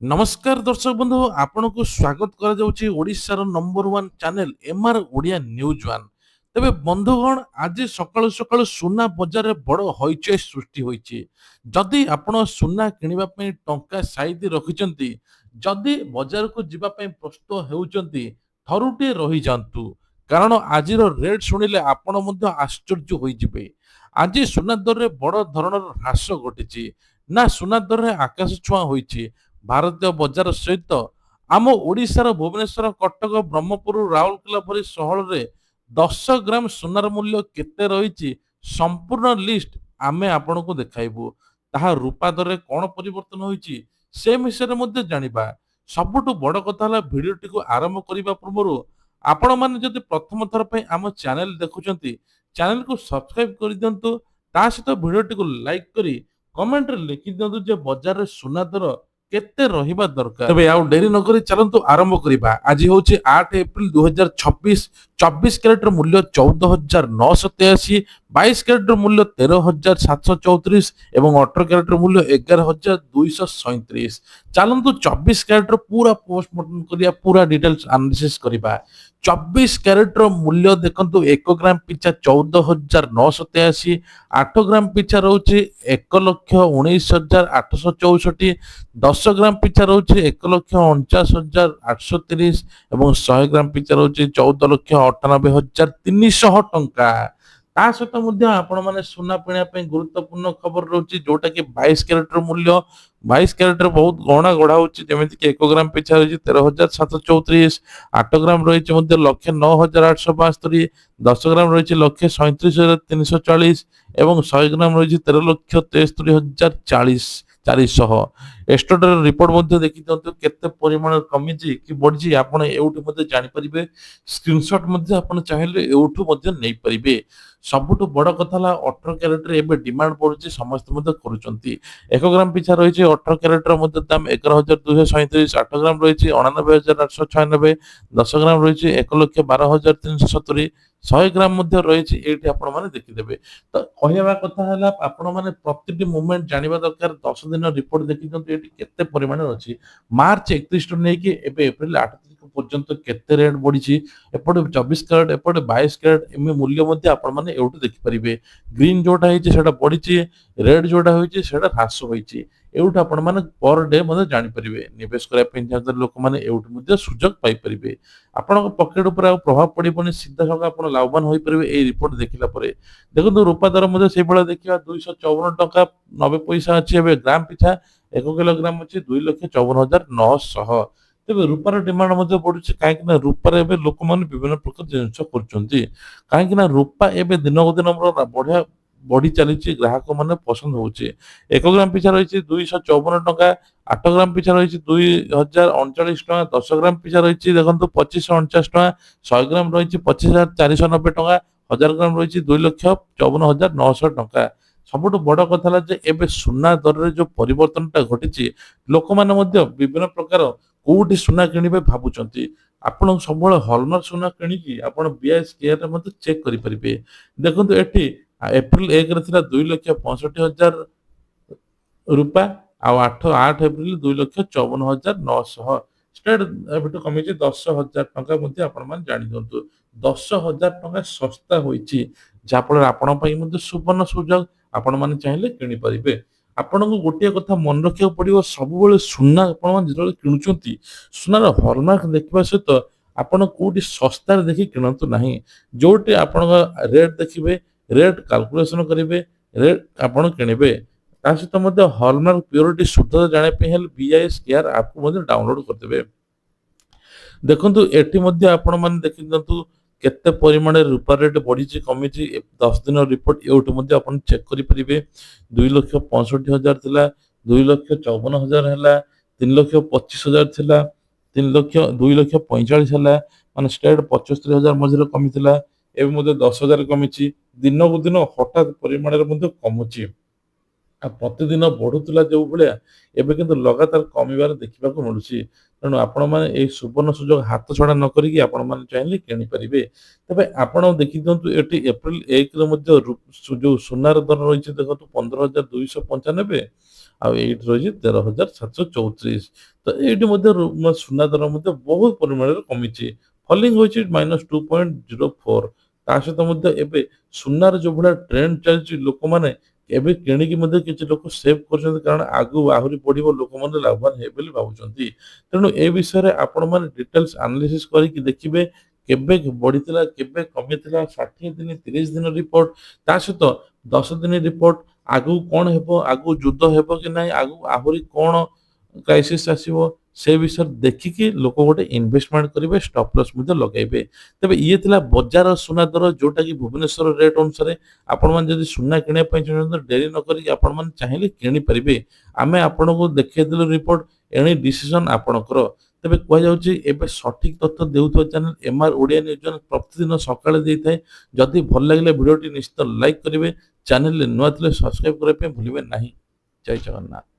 नमस्कार दर्शक बंधु आपण को स्वागत करा जाउची ओडिसा रो number 1 channel MR Odia news 1। तबे बंधुगण आज सकाळु सकाळु सुना बजार रे बड़ हइचय सृष्टि होईची। जदि आपण सुना किनिबा पई टंका साइति रखिचंती, जदि बजार को जिबा पई प्रस्तुत हेउचंती, थरुटे रहि जांतु कारण आजिर रेट सुनिले आपण मध्ये आश्चर्य होई जिबे। आज सुना दर रे बड़ धरणर ह्रास घटिची ना सुना दर रे आकाश छुआ होईची। ଭାରତୀୟ ବଜାର ସହିତ ଆମ ଓଡ଼ିଶାର ଭୁବନେଶ୍ୱର, କଟକ, ବ୍ରହ୍ମପୁର, ରାଉରକେଲା ପରି ସହରରେ 10 ଗ୍ରାମ ସୁନାର ମୂଲ୍ୟ କେତେ ରହିଛି ସମ୍ପୂର୍ଣ୍ଣ ଲିଷ୍ଟ ଆମେ ଆପଣଙ୍କୁ ଦେଖାଇବୁ। ତାହା ରୂପା ଦରରେ କ'ଣ ପରିବର୍ତ୍ତନ ହୋଇଛି ସେ ବିଷୟରେ ମଧ୍ୟ ଜାଣିବା। ସବୁଠୁ ବଡ଼ କଥା ହେଲା ଭିଡ଼ିଓଟିକୁ ଆରମ୍ଭ କରିବା ପୂର୍ବରୁ ଆପଣମାନେ ଯଦି ପ୍ରଥମ ଥର ପାଇଁ ଆମ ଚ୍ୟାନେଲ ଦେଖୁଛନ୍ତି, ଚ୍ୟାନେଲକୁ ସବସ୍କ୍ରାଇବ କରିଦିଅନ୍ତୁ। ତା ସହିତ ଭିଡ଼ିଓଟିକୁ ଲାଇକ୍ କରି କମେଣ୍ଟରେ ଲେଖିଦିଅନ୍ତୁ ଯେ ବଜାରରେ ସୁନା ଦର କେତେ ରହିବା ଦରକାର। ତେବେ ଆଉ ଡେରି ନ କରି ଚାଲନ୍ତୁ ଆରମ୍ଭ କରିବା। ଆଜି ହେଉଛି 8 ଏପ୍ରିଲ 2026। 24 କ୍ୟାରେଟର ମୂଲ୍ୟ 14,983, 22 କ୍ୟାରେଟର ମୂଲ୍ୟ 13,734 ଏବଂ 18 କ୍ୟାରେଟର ମୂଲ୍ୟ 11,237। ଚାଲନ୍ତୁ 24 କ୍ୟାରେଟର ପୁରା ପୋଷ୍ଟମର୍ଟମ କରିବା, ପୁରା ଡିଟେଲ୍ସ ଆନାଲିସିସ୍ କରିବା। 24 କ୍ୟାରେଟର ମୂଲ୍ୟ ଦେଖନ୍ତୁ 1 ଗ୍ରାମ ପିଛା 14,983, 8 ଗ୍ରାମ ପିଛା ରହୁଛି 1,19,864, 10 ଗ୍ରାମ ପିଛା ରହୁଛି 1,49,830 ଏବଂ 100 ଗ୍ରାମ ପିଛା ରହୁଛି 14,98,300 ଟଙ୍କା। ତା ସହିତ ମଧ୍ୟ ଆପଣମାନେ ସୁନା କିଣିବା ପାଇଁ ଗୁରୁତ୍ୱପୂର୍ଣ୍ଣ ଖବର ରହୁଛି, ଯୋଉଟା କି 22 କ୍ୟାରେଟର ମୂଲ୍ୟ। 22 କ୍ୟାରେଟର ବହୁତ ଗହଣା ଗଢ଼ା ହଉଛି, ଯେମିତି କି 1 ଗ୍ରାମ ପିଛା ରହିଛି 13,734, 8 ଗ୍ରାମ ରହିଛି ମଧ୍ୟ 1,09,872, 10 ଗ୍ରାମ ରହିଛି 1,37,340 ଏବଂ 100 ଗ୍ରାମ ରହିଛି 13,63,400। ଏଷ୍ଟୋଡର ରିପୋର୍ଟ ମଧ୍ୟ ଦେଖିଦିଅନ୍ତୁ କେତେ ପରିମାଣରେ କମିଛି କି ବଢିଛି ଆପଣ ଏଉଠୁ ମଧ୍ୟ ଜାଣିପାରିବେ। ସ୍କ୍ରିନଶଟ ମଧ୍ୟ ଆପଣ ଚାହିଁଲେ ଏଉଠୁ ମଧ୍ୟ ନେଇପାରିବେ। ସବୁଠୁ ବଡ଼ କଥା ହେଲା 18 କ୍ୟାରେଟରେ ଏବେ ଡିମାଣ୍ଡ ବଢୁଛି, ସମସ୍ତେ ମଧ୍ୟ କରୁଛନ୍ତି। 1 ଗ୍ରାମ ପିଛା ରହିଛି 18 କ୍ୟାରେଟର ମଧ୍ୟ ଦାମ 11,237, 8 ଗ୍ରାମ ରହିଛି 89,896, 10 ଗ୍ରାମ ରହିଛି 1,12,370, 100 ଗ୍ରାମ ମଧ୍ୟ ରହିଛି। ଏଇଠି ଆପଣମାନେ ଦେଖିଦେବେ। ତ କହିବା କଥା ହେଲା ଆପଣମାନେ ପ୍ରତିଟି ମୁଭମେଣ୍ଟ ଜାଣିବା ଦରକାର। 10 ଦିନ ରିପୋର୍ଟ ଦେଖିଦିଅନ୍ତୁ ଏଠି କେତେ ପରିମାଣରେ ଅଛି। ମାର୍ଚ୍ଚ 31 ରୁ ନେଇକି ଏବେ ଏପ୍ରିଲ 8 ତାରିଖ ପର୍ଯ୍ୟନ୍ତ କେତେ ରେଟ୍ ବଢିଛି। ଏପଟେ 24 କ୍ୟାରେଟ, ଏପଟେ 22 କ୍ୟାରେଟ ଏମିତି ମୂଲ୍ୟ ମଧ୍ୟ ଆପଣମାନେ ଏଉଠୁ ଦେଖିପାରିବେ। ଗ୍ରୀନ ଯୋଉଟା ହେଇଛି ସେଟା ବଢିଛି, ରେଡ୍ ଯୋଉଟା ହୋଇଛି ସେଟା ହ୍ରାସ ହୋଇଛି। ଏଉଠୁ ଆପଣମାନେ ପର ଡେ ମଧ୍ୟ ଜାଣିପାରିବେ। ନିବେଶ କରିବା ପାଇଁ ଚାହୁଁଥିବା ଲୋକମାନେ ଏଉଠୁ ମଧ୍ୟ ସୁଯୋଗ ପାଇପାରିବେ। ଆପଣଙ୍କ ପକେଟ ଉପରେ ଆଉ ପ୍ରଭାବ ପଡିବନି, ସିଧାସଳଖ ଆପଣ ଲାଭବାନ ହୋଇପାରିବେ ଏଇ ରିପୋର୍ଟ ଦେଖିଲା ପରେ। ଦେଖନ୍ତୁ ରୂପା ଦର ମଧ୍ୟ ସେଇଭଳିଆ ଦେଖିବା 254 ଟଙ୍କା 90 ପଇସା ଅଛି ଏବେ ଗ୍ରାମ ପିଛା। 1 କିଲୋଗ୍ରାମ ଅଛି 2,54,900। ତେବେ ରୂପାର ଡିମାଣ୍ଡ ମଧ୍ୟ ବଢୁଛି, କାହିଁକି ନା ରୂପାରେ ଏବେ ଲୋକମାନେ ବିଭିନ୍ନ ପ୍ରକାର ଜିନିଷ କରୁଛନ୍ତି। କାହିଁକି ନା ରୂପା ଏବେ ଦିନକୁ ଦିନ ବଢିଆ ବଢି ଚାଲିଛି, ଗ୍ରାହକ ମାନେ ପସନ୍ଦ ହଉଛି। 1 ଗ୍ରାମ ପିଛା ରହିଛି 254 ଟଙ୍କା, 8 ଗ୍ରାମ ପିଛା ରହିଛି 2,039 ଟଙ୍କା, 10 ଗ୍ରାମ ପିଛା ରହିଛି ଦେଖନ୍ତୁ 2,549 ଟଙ୍କା, 100 ଗ୍ରାମ ରହିଛି 25,490 ଟଙ୍କା, 1000 ଗ୍ରାମ ରହିଛି 2,54,900 ଟଙ୍କା। ସବୁଠୁ ବଡ଼ କଥା ହେଲା ଯେ ଏବେ ସୁନା ଦରରେ ଯୋଉ ପରିବର୍ତ୍ତନଟା ଘଟିଛି, ଲୋକମାନେ ମଧ୍ୟ ବିଭିନ୍ନ ପ୍ରକାର କୋଉଠି ସୁନା କିଣିବେ ଭାବୁଛନ୍ତି। ଆପଣ ସବୁବେଳେ ହଲମାର୍କ ସୁନା କିଣିକି ଆପଣ BIS କେୟାରରେ ମଧ୍ୟ ଚେକ୍ କରିପାରିବେ। ଦେଖନ୍ତୁ ଏଠି ଏପ୍ରିଲ 1 ରେ ଥିଲା 2,65,000 ରୂପା, ଆଉ 8 ଏପ୍ରିଲ 2,54,900। ଷ୍ଟ୍ରେଟ୍ ଏବେଠୁ କମିଛି 10,000 ଟଙ୍କା ମଧ୍ୟ ଆପଣମାନେ ଜାଣିଦିଅନ୍ତୁ। 10,000 ଟଙ୍କା ଶସ୍ତା ହୋଇଛି, ଯାହାଫଳରେ ଆପଣଙ୍କ ପାଇଁ ମଧ୍ୟ ସୁବର୍ଣ୍ଣ ସୁଯୋଗ। ଆପଣମାନେ ଚାହିଁଲେ କିଣିପାରିବେ। ଆପଣଙ୍କୁ ଗୋଟିଏ କଥା ମନେ ରଖିବାକୁ ପଡିବ, ସବୁବେଳେ ସୁନା ଆପଣମାନେ ଯେତେବେଳେ କିଣୁଛନ୍ତି, ସୁନାର ହଲମାର୍କ ଦେଖିବା ସହିତ ଆପଣ କୋଉଠି ଶସ୍ତାରେ ଦେଖି କିଣନ୍ତୁ ନାହିଁ। ଯୋଉଠି ଆପଣଙ୍କ ରେଟ୍ ଦେଖିବେ, ରେଟ୍ କାଲକୁଲେସନ କରିବେ, ରେଟ୍ ଆପଣ କିଣିବେ। ତା ସହିତ ମଧ୍ୟ ହଲମାର୍କ ପ୍ୟୁରିଟି ଶୁଦ୍ଧତା ଜାଣିବା ପାଇଁ ହେଲେ BIS କେୟାର ଆପ୍କୁ ମଧ୍ୟ ଡାଉନଲୋଡ କରିଦେବେ। ଦେଖନ୍ତୁ ଏଠି ମଧ୍ୟ ଆପଣମାନେ ଦେଖିଦିଅନ୍ତୁ କେତେ ପରିମାଣରେ ରୂପା ରେଟ୍ ବଢିଛି କମିଛି। 10 ଦିନ ରିପୋର୍ଟ ଏଉଠୁ ମଧ୍ୟ ଆପଣ ଚେକ୍ କରିପାରିବେ। 2,65,000 ଥିଲା, 2,54,000 ହେଲା, 3,25,000 ଥିଲା, 2,45,000 ହେଲା, ମାନେ ଷ୍ଟ୍ରେଟ୍ 75,000 ମଝିରେ କମିଥିଲା। ଏବେ ମଧ୍ୟ 10,000 କମିଛି। ଦିନକୁ ଦିନ ହଠାତ୍ ପରିମାଣରେ ମଧ୍ୟ କମୁଛି। ଆଉ ପ୍ରତିଦିନ ବଢୁଥିଲା ଯୋଉ ଭଳିଆ, ଏବେ କିନ୍ତୁ ଲଗାତାର କମିବାର ଦେଖିବାକୁ ମିଳୁଛି। ତେଣୁ ଆପଣମାନେ ଏଇ ସୁବର୍ଣ୍ଣ ସୁଯୋଗ ହାତ ଛଡା ନ କରିକି ଆପଣମାନେ ଚାହିଁଲେ କିଣିପାରିବେ। ତେବେ ଆପଣ ଦେଖିଦିଅନ୍ତୁ ଏଠି ଏପ୍ରିଲ 1 ରେ ମଧ୍ୟ ଯୋଉ ସୁନାର ଦର ରହିଛି ଦେଖନ୍ତୁ 15,295, ଆଉ ଏଇଠି ରହିଛି 13,734। ତ ଏଇଠି ମଧ୍ୟ ସୁନା ଦର ମଧ୍ୟ ବହୁତ ପରିମାଣରେ କମିଛି। ଫଲିଂ ହୋଇଛି -2.04। ତା ସହିତ ମଧ୍ୟ ଏବେ ସୁନାର ଯୋଉ ଭଳିଆ ଟ୍ରେଣ୍ଡ ଚାଲିଛି, ଲୋକମାନେ ଏବେ କିଣିକି ମଧ୍ୟ କିଛି ଲୋକ ସେଭ୍ କରୁଛନ୍ତି, କାରଣ ଆଗକୁ ଆହୁରି ବଢିବ, ଲୋକମାନେ ଲାଭବାନ ହେବେ ବୋଲି ଭାବୁଛନ୍ତି। ତେଣୁ ଏ ବିଷୟରେ ଆପଣମାନେ ଡିଟେଲ୍ସ ଆନାଲିସିସ୍ କରିକି ଦେଖିବେ କେବେ ବଢିଥିଲା, କେବେ କମିଥିଲା, 60 ଦିନ 30 ଦିନ ରିପୋର୍ଟ, ତା ସହିତ 10 ଦିନ ରିପୋର୍ଟ, ଆଗକୁ କଣ ହେବ, ଆଗକୁ ଯୁଦ୍ଧ ହେବ କି ନାହିଁ, ଆଗକୁ ଆହୁରି କଣ କ୍ରାଇସିସ୍ ଆସିବ, ସେ ବିଷୟରେ ଦେଖିକି ଲୋକ ଗୋଟେ ଇନଭେଷ୍ଟମେଣ୍ଟ କରିବେ, ଷ୍ଟପ୍ ଲସ୍ ମଧ୍ୟ ଲଗାଇବେ। ତେବେ ଇଏ ଥିଲା ବଜାର ସୁନା ଦର, ଯୋଉଟା କି ଭୁବନେଶ୍ୱର ରେଟ୍ ଅନୁସାରେ। ଆପଣମାନେ ଯଦି ସୁନା କିଣିବା ପାଇଁ ଚାହୁଁଛନ୍ତି, ଡେରି ନ କରିକି ଆପଣମାନେ ଚାହିଁଲେ କିଣିପାରିବେ। ଆମେ ଆପଣଙ୍କୁ ଦେଖେଇଦେଲୁ ରିପୋର୍ଟ, ଏଣି ଡିସିସନ ଆପଣଙ୍କର। ତେବେ କୁହାଯାଉଛି ଏବେ ସଠିକ ତଥ୍ୟ ଦେଉଥିବା ଚ୍ୟାନେଲ MR ଓଡ଼ିଆ ନ୍ୟୁଜ୍ ପ୍ରତିଦିନ ସକାଳେ ଦେଇଥାଏ। ଯଦି ଭଲ ଲାଗିଲା ଭିଡ଼ିଓଟି ନିଶ୍ଚିତ ଲାଇକ୍ କରିବେ, ଚ୍ୟାନେଲରେ ନୂଆ ଥିଲେ ସବସ୍କ୍ରାଇବ କରିବା ପାଇଁ ଭୁଲିବେ ନାହିଁ। ଜୟ ଜଗନ୍ନାଥ।